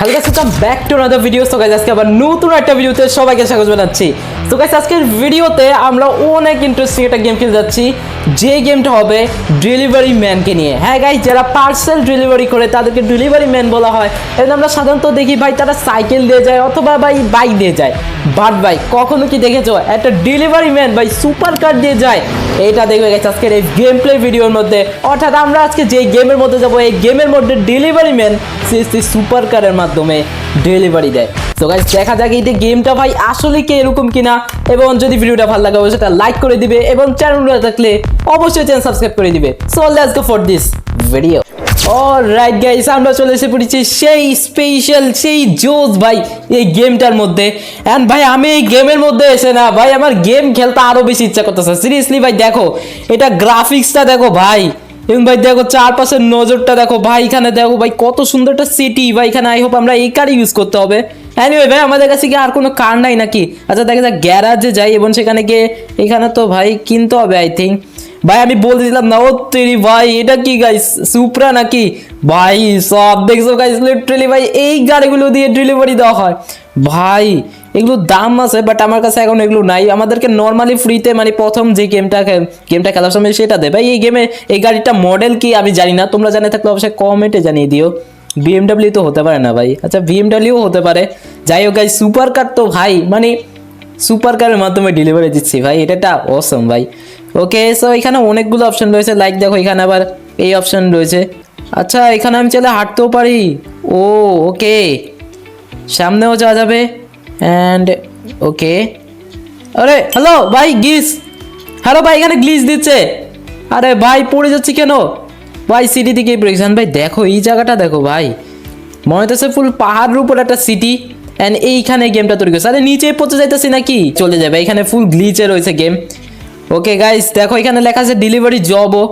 Hello guys, welcome back to another video. So guys, আজকে আবার নতুন একটা ভিডিওতে সবাইকে স্বাগত জানাচ্ছি। তো গাইস, আজকের ভিডিওতে আমরা অনেক ইন্টারেস্টিং একটা গেম খেলতে যাচ্ছি, যে গেমটা হবে ডেলিভারি ম্যানকে নিয়ে। হ্যাঁ গাইস, যারা পার্সেল ডেলিভারি করে তাদেরকে ডেলিভারি ম্যান বলা হয়। এবং আমরা সাধারণত দেখি ভাই তারা সাইকেল দিয়ে যায় অথবা ভাই বাইক দিয়ে যায়, বাট ভাই কখনো কি দেখেছো একটা ডেলিভারি ম্যান ভাই সুপার কার দিয়ে যায়? এইটা দেখবে গাইস আজকের এই গেম প্লে ভিডিওর মধ্যে। অর্থাৎ আমরা আজকে যে গেমের মধ্যে যাবো, এই গেমের মধ্যে ডেলিভারি ম্যান সে সুপার কারের মাধ্যমে ডেলিভারি দেয়। তো গাইস দেখা যাক এই গেমটা ভাই আসলে কি এরকম কিনা, এবং যদি ভিডিওটা ভালো লাগে অবশ্যই সেটা লাইক করে দিবে এবং চ্যানেলটা থাকলে অবশ্যই চ্যানেল সাবস্ক্রাইব করে দিবে। So let's go for this video. Alright guys, আমরা চলে এসে পড়েছি সেই স্পেশাল সেই জোস ভাই এই গেমটার মধ্যে। এন্ড ভাই আমি এই গেমের মধ্যে এসে না ভাই আমার গেম খেলতে আরো বেশি ইচ্ছা করতেছে। সিরিয়াসলি ভাই দেখো এটা গ্রাফিক্সটা দেখো ভাই, এবং ভাই দেখো চারপাশের নজরটা দেখো ভাই, এখানে দেখো ভাই কত সুন্দর একটা সিটি ভাই। এখানে আই হোপ আমরা এই কারই ইউজ করতে হবে। এনিওয়ে ভাই আমাদের কাছে কি আর কোনো কার নাই নাকি? আচ্ছা দেখা যাক গ্যারাজে যাই এবং সেখানে গিয়ে এখানে তো ভাই কিনতে হবে আই থিঙ্ক। ভাই আমি বলতেছিলাম না, ও তেরি ভাই এটা কি গাইস সুপ্রা নাকি? ভাই সব দেখছো গাইস, লিটারালি ভাই এই গাড়িগুলো দিয়ে ডেলিভারি দেওয়া হয় ভাই। এগুলোর দাম আছে বাট আমার কাছে এখন এগুলো নাই। আমাদেরকে নর্মালি ফ্রিতে মানে প্রথম যে গেমটা খেলার সময় সেটা দেয় ভাই। এই গেমে এই গাড়িটা মডেল কি আমি জানি না, তোমরা জানে থাকলে অবশ্যই কমেন্টে জানিয়ে দিও। বিএমডাব্লিউ তো হতে পারে না ভাই, আচ্ছা বিএমডাব্লিউ হতে পারে। যাই হোক গাইস, সুপার কার তো ভাই মানে সুপার কারের মাধ্যমে ডেলিভারি দিচ্ছি ভাই, এটা অসম ভাই। ওকে সো এখানে অনেকগুলো অপশন রয়েছে, লাইক দেখো এখানে আবার এই অপশন রয়েছে। আচ্ছা এখানে আমি চাইলে হাঁটতেও পারি। ও ওকে, সামনেও যাওয়া যাবে। অ্যান্ড ওকে, আরে হ্যালো ভাই গ্লিচ, হ্যালো ভাই এখানে গ্লিচ দিচ্ছে। আরে ভাই পড়ে যাচ্ছি কেন ভাই? সিটি দিকে পড়েছেন ভাই, দেখো এই জায়গাটা দেখো ভাই, মনে হচ্ছে ফুল পাহাড়ের উপর একটা সিটি। অ্যান্ড এইখানে গেমটা তৈরি করছে। আরে নিচে পৌঁছে যাইতেছি নাকি? চলে যাবে, এখানে ফুল গ্লিচে রয়েছে গেম। ওকে গাইস দেখো এখানে লেখা আছে ডেলিভারি জবও।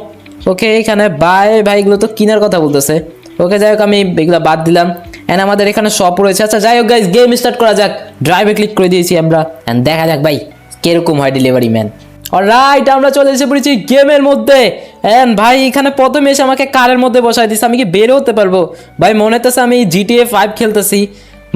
ওকে এখানে বাই ভাই এগুলো তো কেনার কথা বলতেছে। ওকে যাই হোক আমি এগুলো বাদ দিলাম। অ্যান্ড আমাদের এখানে শপ রয়েছে। আচ্ছা যাই হোক গাইস গেম স্টার্ট করা যাক। ড্রাইভে ক্লিক করে দিয়েছি আমরা, অ্যান্ড দেখা যাক ভাই কিরকম হয় ডেলিভারি ম্যান। অলরাইট আমরা চলে এসে পড়েছি গেমের মধ্যে। অ্যান্ড ভাই এখানে প্রথমে এসে আমাকে কারের মধ্যে বসাই দিচ্ছে। আমি কি বের হতে পারবো ভাই? মনে হচ্ছে আমি GTA 5 খেলতেছি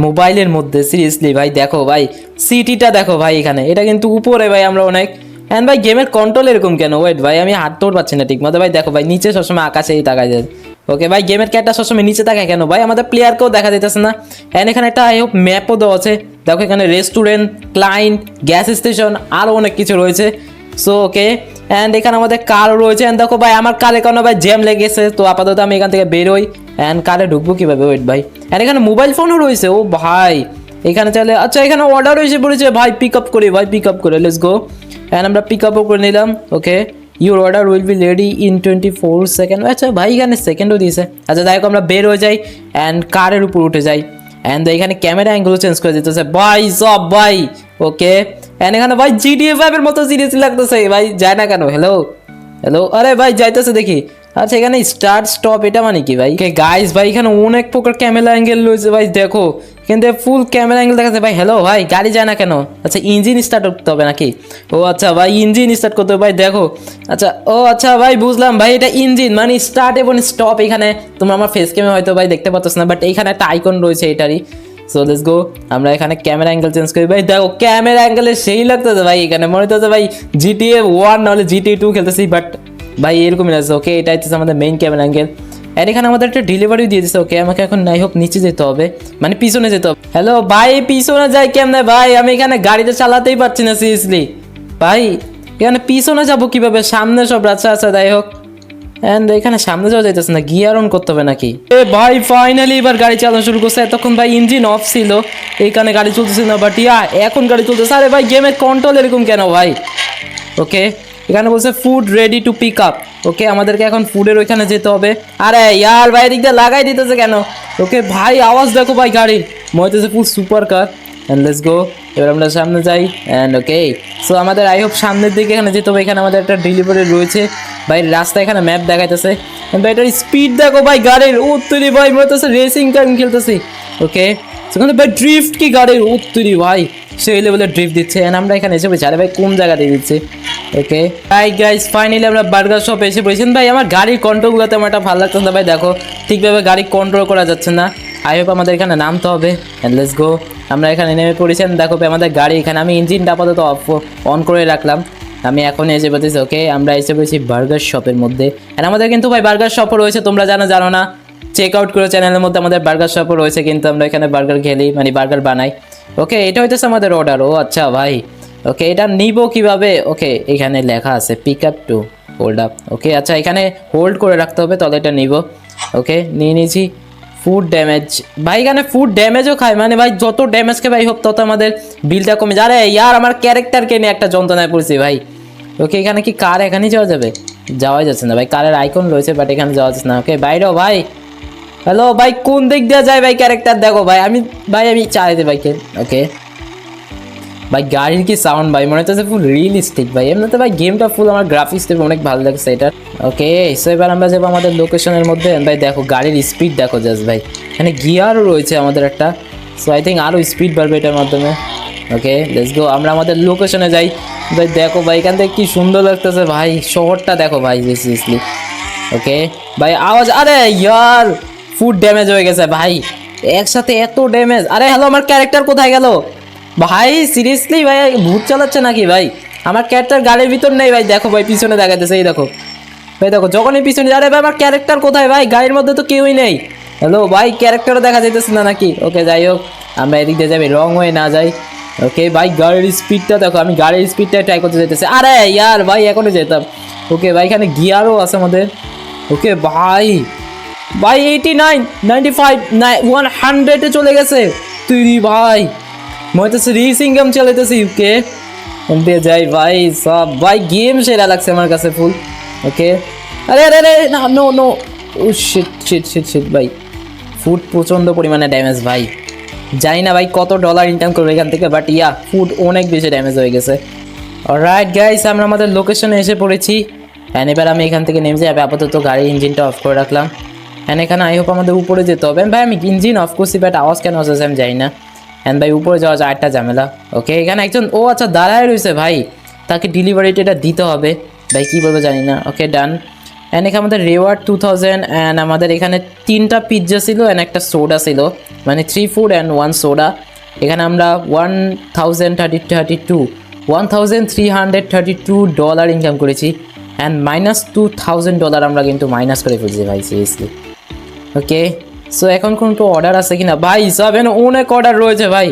মোবাইলের মধ্যে। সিরিয়াসলি ভাই দেখো ভাই সিটিটা দেখো ভাই, এখানে এটা কিন্তু উপরে ভাই আমরা অনেক। অ্যান্ড ভাই গেমের কন্ট্রোল এরকম কেন? ওয়েট ভাই আমি হাত তোড় পাচ্ছি না ঠিক মতো ভাই। দেখো ভাই নিচে সবসময় আকাশেই তাকায় যায়। ওকে ভাই গেমের ক্যাটটা সবসময় নিচে তাকায় কেন ভাই? আমাদের প্লেয়ারকেও দেখা যেতেছে না। অ্যান্ড এখানে একটা আই হোপ ম্যাপও দেওয়া আছে। দেখো এখানে রেস্টুরেন্ট, ক্লায়েন্ট, গ্যাস স্টেশন আরও অনেক কিছু রয়েছে। সো ওকে, অ্যান্ড এখানে আমাদের কার রয়েছে। অ্যান্ড দেখো ভাই আমার কারে কোনো ভাই জ্যাম লেগেছে, তো আপাতত আমি এখান থেকে বেরোই। অ্যান্ড কারে ঢুকবো কীভাবে? ওয়েট ভাই, অ্যান্ড এখানে মোবাইল ফোনও রয়েছে। ও ভাই এখানে চাইলে, আচ্ছা এখানে অর্ডার এসে পড়েছে ভাই, পিক আপ করি ভাই, পিক আপ করে লেটস গো। অ্যান্ড আমরা পিক আপও করে নিলাম। Okay your order will be ready in 24 second. আচ্ছা ভাই এখানে সেকেন্ডও দিয়েছে। আচ্ছা যাই হোক আমরা বের হয়ে যাই অ্যান্ড কারের উপর উঠে যাই। অ্যান্ড এখানে ক্যামেরা অ্যাঙ্গেলও চেঞ্জ করে দিতেছে ভাই সব ভাই। ওকে অ্যান্ড এখানে ভাই GTA 5 এর মতো সিরিয়াসলি লাগতেছে ভাই, যায় না কেন? হ্যালো হ্যালো, আরে ভাই যাইতেছে দেখি। আচ্ছা এখানে স্টার্ট স্টপ এটা মানে কি ভাই? গাইস ভাই এখানে অনেক প্রকার ক্যামেরা অ্যাঙ্গেল রয়েছে ভাই, দেখো কিন্তু ফুল ক্যামেরা অ্যাঙ্গেল দেখাচ্ছে ভাই। হ্যালো ভাই গাড়ি যায় না কেন? আচ্ছা ইঞ্জিন স্টার্ট করতে হবে নাকি? ও আচ্ছা ভাই ইঞ্জিন স্টার্ট করতে হবে ভাই, দেখো। আচ্ছা ও আচ্ছা ভাই বুঝলাম ভাই, এটা ইঞ্জিন মানে স্টার্ট এবং স্টপ। এখানে তোমরা আমার ফেস ক্যামে হয়তো ভাই দেখতে পাচ্ছ না, বাট এইখানে একটা আইকন রয়েছে এটারই। সো লেটস গো, আমরা এখানে ক্যামেরা অ্যাঙ্গেল চেঞ্জ করি ভাই। দেখো ক্যামেরা অ্যাঙ্গেলে সেই লাগতেছে ভাই, এখানে মনে হচ্ছে ভাই GTA 1 নাহলে GTA 2 খেলতেছি, বাট ভাই এরকমই লাগছে। ওকে এটা হচ্ছে আমাদের মেইন ক্যামেরা অ্যাঙ্গেল। আর এখানে আমাদের একটা ডেলিভারি দিয়ে দিচ্ছে। ওকে আমাকে এখন আই হোপ নিচে যেতে হবে, মানে পিছনে যেতে হবে। হ্যালো ভাই পিছনে যাই কেমনে ভাই? আমি এখানে গাড়িটা চালাতেই পারছি না সিরিয়াসলি ভাই। এখানে পিছনে যাবো কিভাবে? সামনে সব রাস্তা আছে। যাই হোক অ্যান্ড এখানে সামনে যাওয়া যাইতেছে না, গিয়ার অন করতে হবে নাকি? এ ভাই ফাইনালি এবার গাড়ি চালানো শুরু করছে। এতক্ষণ ভাই ইঞ্জিন অফ ছিল, এইখানে গাড়ি চলতেছিল না, বাট এখন গাড়ি চলতেছে। আরে ভাই গেমের কন্ট্রোল এরকম কেন ভাই? ওকে এখানে বলছে food ready to pick up. Okay আমাদেরকে এখন ফুডের ওইখানে যেতে হবে। আরে ইয়ার ভাই দিকটা লাগাই দিতেছে কেন? ওকে ভাই আওয়াজ দেখো ভাই গাড়ির, মনে হচ্ছে full super car. And let's go, এবার আমরা সামনে যাই। অ্যান্ড ওকে সো আমাদের আই হোপ সামনের দিকে এখানে যেতে হবে। এখানে আমাদের একটা ডেলিভারি রয়েছে ভাই, রাস্তা এখানে ম্যাপ দেখাইতেছে। ভাই এটার স্পিড দেখো ভাই গাড়ির, উত্তরি ভাই মনে হচ্ছে রেসিং টাইম খেলতেছি। ওকে সেখানে ভাই ড্রিফট কি গাড়ির, উত্তরি ভাই সেই লেভেলের ড্রিফট দিচ্ছে। অ্যান্ড আমরা এখানে এসে পড়েছি। আরে ভাই কোন জায়গা দিয়ে দিচ্ছে? ওকে হাই গাইস ফাইনালি আমরা বার্গার শপ এসে পড়েছেন ভাই। আমার গাড়ির কন্ট্রোলগুলো তেমন একটা ভালো লাগছে না ভাই, দেখো ঠিকভাবে গাড়ি কন্ট্রোল করা যাচ্ছে না। আই হোপ আমাদের এখানে নামতে হবে। And let's go. আমরা এখানে নেমে পড়েছেন, দেখো ভাই আমাদের গাড়ি এখানে। আমি ইঞ্জিনটা আপাতত অন করে রাখলাম। আমি এখন এসে বলতেছি ওকে, আমরা এসে পড়েছি বার্গার শপের মধ্যে। অ্যান্ড আমাদের কিন্তু ভাই বার্গার শপও রয়েছে, তোমরা জানো না, চেক আউট করে চ্যানেলের মধ্যে আমাদের বার্গার শপও রয়েছে, কিন্তু আমরা এখানে বার্গার খেলি, মানে বার্গার বানাই। ওকে, এটা হইতেছে আমাদের অর্ডার। ও আচ্ছা ভাই, ওকে এটা নিব কিভাবে? ওকে এখানে লেখা আছে pick up to hold up. Okay আচ্ছা, এখানে হোল্ড করে রাখতে হবে, তাহলে এটা নিব। ওকে নিয়ে নিয়েছি। ফুড ড্যামেজ ভাই, এখানে ফুড ড্যামেজও খায়, মানে ভাই যত ড্যামেজ খায় ভাই হোক তত আমাদের বিলটা কমে যায়। আরে ইয়ার আমার ক্যারেক্টারকে নিয়ে একটা যন্ত্রণায় পড়ছি ভাই। ওকে এখানে কি কার এখানেই যাওয়া যাবে? যাওয়াই যাচ্ছে না ভাই, কারের আইকন রয়েছে বাট এখানে যাওয়া যাচ্ছে না। ওকে বাইরেও ভাই, হ্যালো ভাই কোন দিক দিয়ে যায় ভাই ক্যারেক্টার? দেখো ভাই আমি চালাইতে বাইকে। ওকে ভাই গাড়ির কি সাউন্ড ভাই, মনে হচ্ছে ফুল রিয়েলিস্টিক ভাই। এমনিতে ভাই গেমটা ফুল আমার গ্রাফিক্স থেকে অনেক ভালো লাগছে এটা। ওকে সো এবার আমরা যাবো আমাদের লোকেশনের মধ্যে। ভাই দেখো গাড়ির স্পিড দেখো জাস্ট ভাই, এখানে গিয়ারও রয়েছে আমাদের একটা। সো আই থিঙ্ক আরও স্পিড বাড়বে এটার মাধ্যমে। ওকে লেটস গো, আমরা আমাদের লোকেশনে যাই। ভাই দেখো ভাই এখান থেকে কি সুন্দর লাগতেছে ভাই, শহরটা দেখো ভাই সিরিয়াসলি। ওকে ভাই আওয়াজ, আরে ইয়ার ফুড ড্যামেজ হয়ে গেছে ভাই, একসাথে এত ড্যামেজ। আরে হ্যালো, আমার ক্যারেক্টার কোথায় গেল ভাই? সিরিয়াসলি ভাই ভূত চালাচ্ছে নাকি ভাই? আমার ক্যারেক্টার গাড়ির ভিতর নেই ভাই, দেখো ভাই পিছনে দেখাতেছে, এই দেখো ভাই, দেখো যখনই পিছনে, আরে ভাই আমার ক্যারেক্টার কোথায় ভাই? গাড়ির মধ্যে তো কেউই নেই। হ্যালো ভাই ক্যারেক্টারও দেখা যাইতেছে না নাকি? ওকে যাই হোক, আমরা এদিক দিয়ে যাবি, রং হয়ে না যাই। ওকে ভাই গাড়ির স্পিডটা দেখো, আমি গাড়ির স্পিডটা ট্রাই করতে যেতেছি। আরে ইয়ার ভাই এখনো যেতাম। ওকে ভাই এখানে গিয়ারও আছে আমাদের। ওকে ভাই 89, 95, 100-এ চলে গেছে তুই ভাই, মনে হচ্ছে রেসিং গেম চালাইতেছি। ওকে দিয়ে যাই ভাই, সব ভাই গেম সেরা লাগছে আমার কাছে ফুল। ওকে আরে আরে আরে না, নো নো, ও শিট শিট শিট শিট ভাই, ফুড প্রচণ্ড পরিমাণে ড্যামেজ ভাই। জানি না ভাই কত ডলার ইনকাম করবে এখান থেকে, বাট ইয়া ফুড অনেক বেশি ড্যামেজ হয়ে গেছে। অলরাইট গাইস, আমরা আমাদের লোকেশনে এসে পড়েছি। অ্যান্ড এবার আমি এখান থেকে নেমে যাই, আপাতত গাড়ির ইঞ্জিনটা অফ করে রাখলাম। অ্যান্ড এখানে আই হোপ আমাদের উপরে যেতে হবে। ভাই আমি ইঞ্জিন অফ করছি, বাট আওয়াজ কেন আসছে আমি জানি না। অ্যান্ড ভাই উপরে যাওয়া যায় একটা ঝামেলা। ওকে এখানে একজন, ও আচ্ছা দাঁড়ায় রয়েছে ভাই, তাকে ডেলিভারিটা এটা দিতে হবে ভাই, কী বলবো জানি না। ওকে ডান। অ্যান্ড এখানে আমাদের রিওয়ার্ড 2000, অ্যান্ড আমাদের এখানে 3টা পিৎজা ছিল অ্যান্ড একটা সোডা ছিল, মানে 3 ফুড অ্যান্ড 1 সোডা। এখানে আমরা 1332 ডলার ইনকাম করেছি। অ্যান্ড -$2000 আমরা কিন্তু মাইনাস করে ফেলছি ভাই সিরিয়াসলি। ওকে সো এখন কোনটা অর্ডার আছে কিনা ভাই? সব এখানে অনেক অর্ডার রয়েছে ভাই।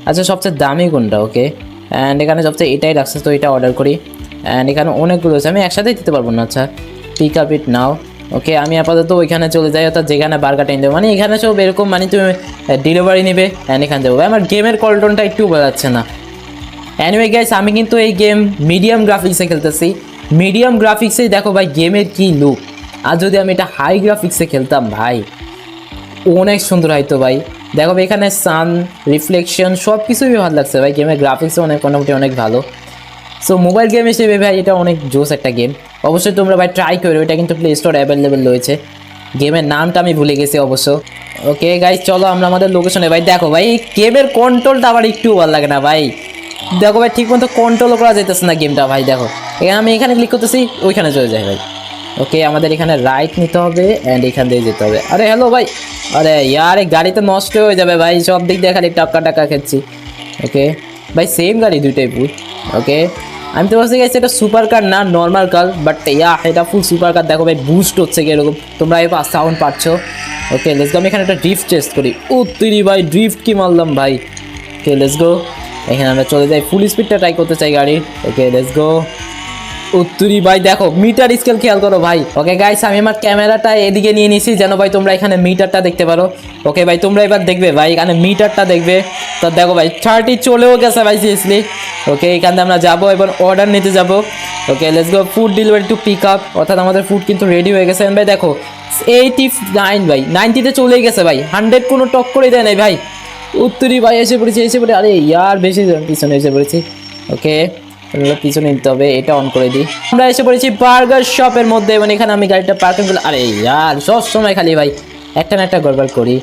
আচ্ছা সবচেয়ে দামি কোনটা? ওকে অ্যান্ড এখানে সবচেয়ে এটাই রাখছে, তো এটা অর্ডার করি। অ্যান্ড এখানে অনেকগুলো আছে, আমি একসাথেই দিতে পারবো না। আচ্ছা পিক আপ ইট নাও। ওকে আমি আপাতত ওইখানে চলে যাই, অর্থাৎ যেখানে বার্গারটা নিতে, মানে এখানে সব এরকম, মানে তুমি ডেলিভারি নেবে অ্যান্ড এখানে যাবো। আমার গেমের কলটনটা একটু বোঝাচ্ছে না। অ্যানিওয়ে গাইস, আমি কিন্তু এই গেম মিডিয়াম গ্রাফিক্সে খেলতেছি। মিডিয়াম গ্রাফিক্সেই দেখো ভাই গেমের কি লুক। আর যদি আমি এটা হাই গ্রাফিক্সে খেলতাম ভাই অনেক সুন্দর হয়তো ভাই। দেখো ভাই এখানে সান রিফ্লেকশন সব কিছুই ভালো লাগছে ভাই, গেমের গ্রাফিক্সও অনেক মোটামুটি অনেক ভালো। সো মোবাইল গেম হিসেবে ভাই এটা অনেক জোস একটা গেম। অবশ্যই তোমরা ভাই ট্রাই করো, এটা কিন্তু প্লে স্টোর অ্যাভেলেবেল রয়েছে। গেমের নামটা আমি ভুলে গেছি অবশ্য। ওকে গাইস চলো আমরা আমাদের লোকেশনে। ভাই দেখো ভাই এই গেমের কন্ট্রোলটা আমার একটু ভালো লাগে না ভাই। দেখো ভাই ঠিক মতো কন্ট্রোলও করা যেতেছে না গেমটা ভাই। দেখো এখানে আমি এখানে ক্লিক করতেছি, ওইখানে চলে যায় ভাই। ওকে আমাদের এখানে রাইট নিতে হবে অ্যান্ড এখান দিয়ে যেতে হবে। আরে হ্যালো ভাই, আরে ইয়ার এই গাড়ি তো নষ্ট হয়ে যাবে ভাই, সব দিক দিয়ে খালি টাকা খেচ্ছি। ওকে ভাই সেম গাড়ি দুইটাই পুর। ওকে আমি তো বলছি গেছি এটা সুপার কার না নর্মাল কার, বাট ইয়া এটা ফুল সুপার কার। দেখো ভাই বুস্ট হচ্ছে কি এরকম, তোমরা এবার সাউন্ড পাচ্ছ। ওকে লেটস গো, আমি এখানে একটা ড্রিফট টেস্ট করি। ও তুই ভাই ড্রিফট কি মারলাম ভাই। ওকে লেটস গো, এখানে আমরা চলে যাই, ফুল স্পিডটা ট্রাই করতে চাই গাড়ির। ওকে লেটস গো। উত্তরি ভাই দেখো মিটার স্কেল খেয়াল করো ভাই। ওকে গাইস আমি আমার ক্যামেরাটা এদিকে নিয়ে নিছি যেন ভাই তোমরা এখানে মিটারটা দেখতে পারো। ওকে ভাই তোমরা এবার দেখবে ভাই এখানে মিটারটা দেখবে। তো দেখো ভাই 30 চলেও গেছে ভাই সিরিয়াসলি। ওকে এখান থেকে আমরা যাবো এবার অর্ডার নিতে যাবো। Okay let's go, food delivery to pick up, অর্থাৎ আমাদের ফুড কিন্তু রেডি হয়ে গেছে। ভাই দেখো 89 ভাই 90-তে চলেই গেছে ভাই, 100 কোনো টক করে দেয় নাই ভাই। উত্তরি ভাই এসে পড়েছি আরে ইয়ার বেশি পিছনে এসে পড়েছি। ওকে পিছনে নিতে হবে, এটা অন করে দিই। আমরা এসে পড়েছি বার্গার শপের মধ্যে, মানে এখানে আমি গাড়িটা পার্কিং করলাম। আরে ইয়ার সব সময় খালি ভাই একটা না একটা গড়বড় করি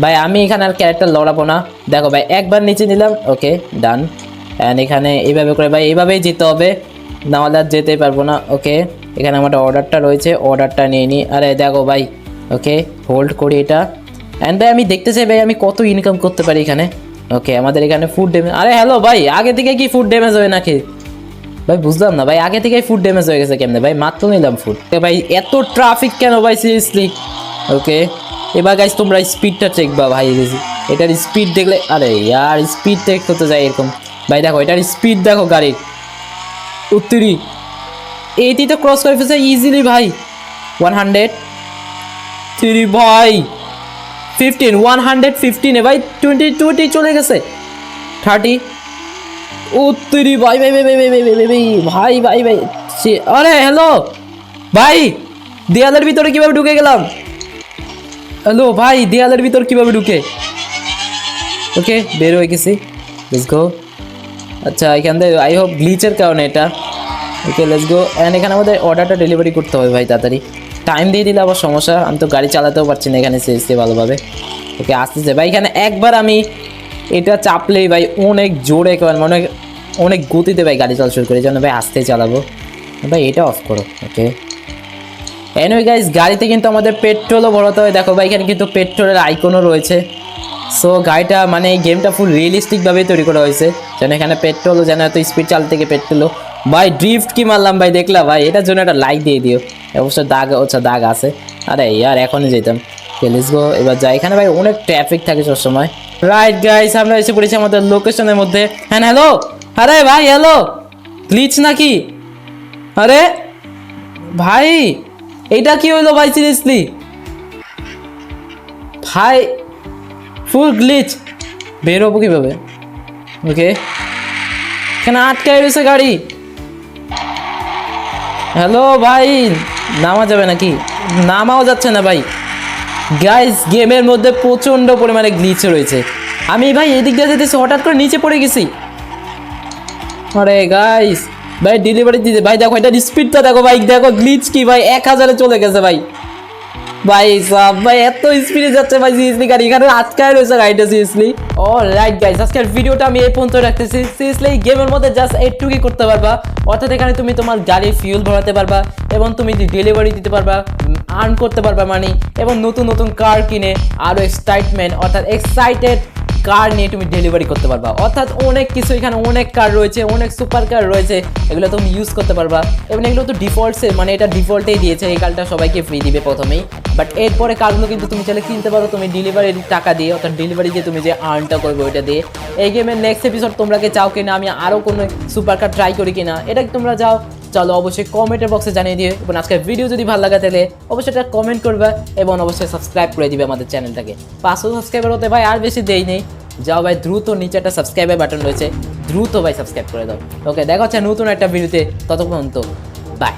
ভাই। আমি এখানে আর ক্যারেক্টার লড়াবো না। দেখো ভাই একবার নিচে নিলাম। ওকে ডান। অ্যান্ড এখানে এইভাবে করে ভাই এইভাবেই যেতে হবে, নাহলে আর যেতেই পারবো না। ওকে এখানে আমার অর্ডারটা রয়েছে, অর্ডারটা নিয়ে নিই। আরে দেখো ভাই ওকে হোল্ড করি এটা। অ্যান্ড ভাই আমি দেখতে চাই ভাই আমি কত ইনকাম করতে পারি এখানে। ওকে আমাদের এখানে ফুড ড্যামেজ, আরে হ্যালো ভাই আগে থেকে কি ফুড ড্যামেজ হয় নাকি ভাই? বুঝলাম না ভাই, আগে থেকে ফুড ড্যামেজ হয়ে গেছে কেমনে ভাই? মাত্র নিলাম ফুড ভাই, এত ট্রাফিক কেন ভাই সিরিয়াসলি? ওকে এবার গাইস তোমরা স্পিডটা চেক বা ভাই, এটার স্পিড দেখলে, আরে ইয়ার স্পিড চেক করতে যায় এরকম ভাই। দেখো এটার স্পিড দেখো গাড়ির, 80 তো ক্রস করে ফেলছে ইজিলি ভাই। 103 ভাই, 15 115 ভাই, 20 চলে গেছে, 30 উত্তরি ভাই ভাই ভাই ভাই ভাই ভাই ভাই ভাই ভাই ভাই। আরে হ্যালো ভাই, দেয়ালের ভিতরে কিভাবে ঢুকে গেলাম? হ্যালো ভাই দেয়ালের ভিতর কিভাবে ঢুকে? ওকে বের হয়ে গেছি, লেটস গো। আচ্ছা এখান থেকে আই হোপ গ্লিচের কারণে এটা। ওকে লেটস গো। অ্যান্ড এখানে আমাদের অর্ডারটা ডেলিভারি করতে হবে ভাই তাড়াতাড়ি, টাইম দিয়ে দিলে আবার সমস্যা, আমি তো গাড়ি চালাতেও পারছি না এখানে সিরিয়াসলি ভালোভাবে। ওকে আসতেছে ভাই, এখানে একবার আমি এটা চাপলেই ভাই অনেক জোরে মানে অনেক গতিতে ভাই গাড়ি চালা শুরু করে, এই জন্য ভাই আস্তেই চালাবো ভাই। এটা অফ করো। ওকে এনিওয়ে গাইস গাড়িতে কিন্তু আমাদের পেট্রোলও ভরাতে হয়, দেখো ভাই এখানে কিন্তু পেট্রোলের আইকনও রয়েছে। সো গাড়িটা মানে এই গেমটা ফুল রিয়েলিস্টিকভাবেই তৈরি করা হয়েছে, যেন এখানে পেট্রোলও যেন এত স্পিড চালাতে থেকে পেট্রোলও ভাই। ড্রিফট কি মারলাম ভাই দেখলা ভাই, এটার জন্য একটা লাইক দিয়ে দিও। অবশ্য দাগ আচ্ছা দাগ আছে, আরে ইয়ার এখনই যেতাম। লেটস গো এবার যাই, এখানে ভাই অনেক ট্রাফিক থাকে সবসময়। রাইট গাইস আমরা এসে পড়েছি আমাদের লোকেশনের মধ্যে। হ্যাঁ হ্যালো, আরে ভাই হ্যালো, গ্লিচ নাকি? আরে ভাই এইটা কি হইলো ভাই সিরিয়াসলি ভাই, ফুল গ্লিচ, বের হবো কিভাবে? ওকে এখানে আটকায় রয়েছে গাড়ি। হ্যালো ভাই নামা যাবে নাকি? নামাও যাচ্ছে না ভাই। গাইস গেমের মধ্যে প্রচণ্ড পরিমাণে গ্লিচ রয়েছে, আমি ভাই এদিক দিয়ে যেতেছি হঠাৎ করে নিচে পড়ে গেছি। আরে গাইস ভাই ডেলিভারি দিতে ভাই, দেখো এটা স্পিডটা দেখো ভাই, দেখো গ্লিচ কি ভাই 1000-এ চলে গেছে ভাই। ভাই সব ভাই এত স্পিডে যাচ্ছে ভাই সিরিয়াসলি, গাড়ি এখানে আটকায় রয়েছে গাড়িটা সিরিয়াসলি। অলরাইট গাইস আজকের ভিডিওটা আমি এই পর্যন্ত রাখতেছি। সিরিয়াসলি গেমের মধ্যে জাস্ট এইটুকুই করতে পারবা, অর্থাৎ এখানে তুমি তোমার গাড়ির ফিউল ভরাতে পারবা এবং তুমি ডেলিভারি দিতে পারবা, আর্ন করতে পারবা মানি, এবং নতুন নতুন কার কিনে আরও এক্সাইটমেন্ট অর্থাৎ এক্সাইটেড কার নিয়ে তুমি ডেলিভারি করতে পারবা। অর্থাৎ অনেক কিছু এখানে, অনেক কার রয়েছে, অনেক সুপার কার রয়েছে, এগুলো তুমি ইউজ করতে পারবা। এবং এগুলো তো ডিফল্টসে মানে এটা ডিফল্টেই দিয়েছে, এই কারটা সবাইকে ফ্রি দিবে প্রথমেই, বাট এরপরে কারগুলো কিন্তু তুমি চাইলে কিনতে পারো তুমি ডেলিভারির টাকা দিয়ে, অর্থাৎ ডেলিভারি দিয়ে তুমি যে আর্নটা করবে ওইটা দিয়ে। এই গেমের নেক্সট এপিসোড তোমরা কি চাও কিনা আমি আরও কোনো সুপার কার ট্রাই করি কিনা, এটা তোমরা যাও চলো অবশ্যই কমেন্টের বক্সে জানিয়ে দিও। এবং আজকের ভিডিও যদি ভালো লাগে তাহলে অবশ্যই এটা কমেন্ট করবে এবং অবশ্যই সাবস্ক্রাইব করে দিবে আমাদের চ্যানেলটাকে। 500 সাবস্ক্রাইবার হতে ভাই আর বেশি দেই নেই, যাও ভাই দ্রুত নিচে একটা সাবস্ক্রাইবের বাটন রয়েছে, দ্রুত ভাই সাবস্ক্রাইব করে দাও। ওকে দেখা হচ্ছে নতুন একটা ভিডিওতে, ততক্ষণ তো বাই।